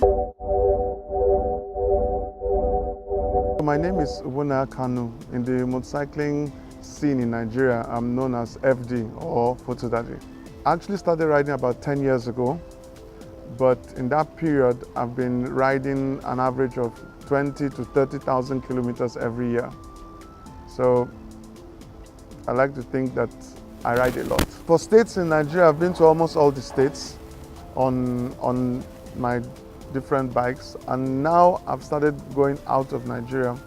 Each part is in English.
My name is Ubuna Kanu. In the motorcycling scene in Nigeria, I'm known as FD or Photo Daddy. I actually started riding about 10 years ago, but in that period, I've been riding an average of 20 to 30,000 kilometers every year. So I like to think that I ride a lot. For states in Nigeria, I've been to almost all the states on my different bikes, and now I've started going out of Nigeria.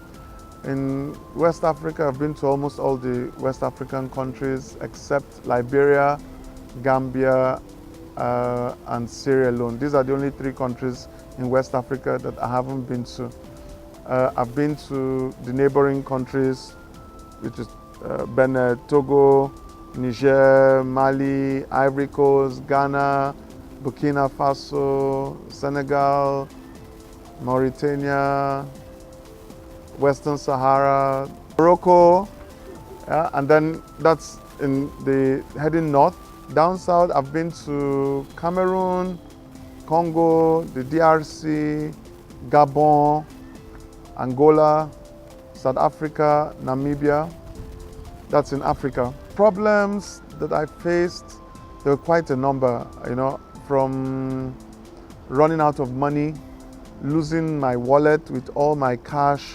In West Africa, I've been to almost all the West African countries except Liberia, Gambia, and Sierra Leone. These are the only 3 countries in West Africa that I haven't been to. I've been to the neighboring countries, which is Benin, Togo, Niger, Mali, Ivory Coast, Ghana, Burkina Faso, Senegal, Mauritania, Western Sahara, Morocco, and then that's in the heading north. Down south, I've been to Cameroon, Congo, the DRC, Gabon, Angola, South Africa, Namibia. That's in Africa. Problems that I faced, there were quite a number, from running out of money, losing my wallet with all my cash,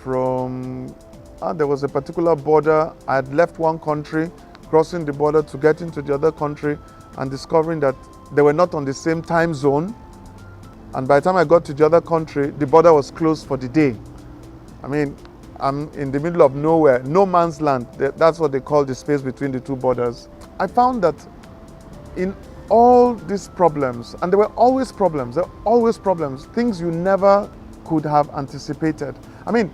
there was a particular border. I had left one country, crossing the border to get into the other country and discovering that they were not on the same time zone. And by the time I got to the other country, the border was closed for the day. I mean, I'm in the middle of nowhere, no man's land. That's what they call the space between the 2 borders. I found that in all these problems, and there were always problems, things you never could have anticipated. I mean,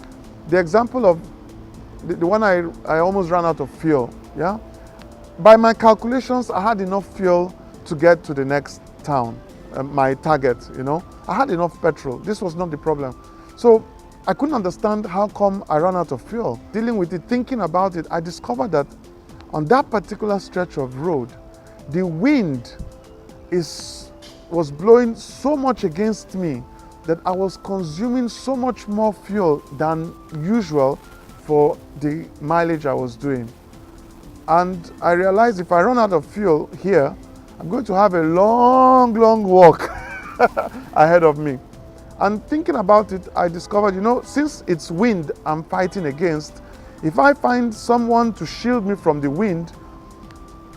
the example of the one I almost ran out of fuel, yeah? By my calculations, I had enough fuel to get to the next town, my target, I had enough petrol. This was not the problem. So I couldn't understand how come I ran out of fuel. Dealing with it, thinking about it, I discovered that on that particular stretch of road, the wind was blowing so much against me that I was consuming so much more fuel than usual for the mileage I was doing. And I realized if I run out of fuel here, I'm going to have a long, long walk ahead of me. And thinking about it, I discovered, since it's wind I'm fighting against, if I find someone to shield me from the wind,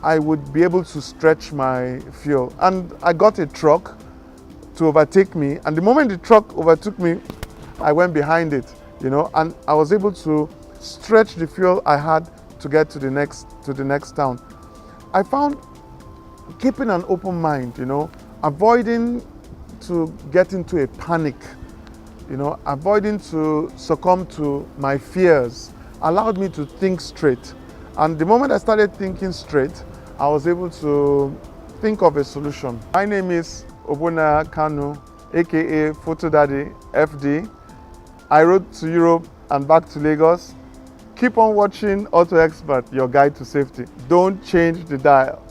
I would be able to stretch my fuel. And I got a truck to overtake me. And the moment the truck overtook me, I went behind it, and I was able to stretch the fuel I had to get to the next town. I found keeping an open mind, avoiding to get into a panic, avoiding to succumb to my fears allowed me to think straight. And the moment I started thinking straight, I was able to think of a solution. My name is Ubuna Kanu, aka Photo Daddy, FD. I rode to Europe and back to Lagos. Keep on watching Auto Expert, your guide to safety. Don't change the dial.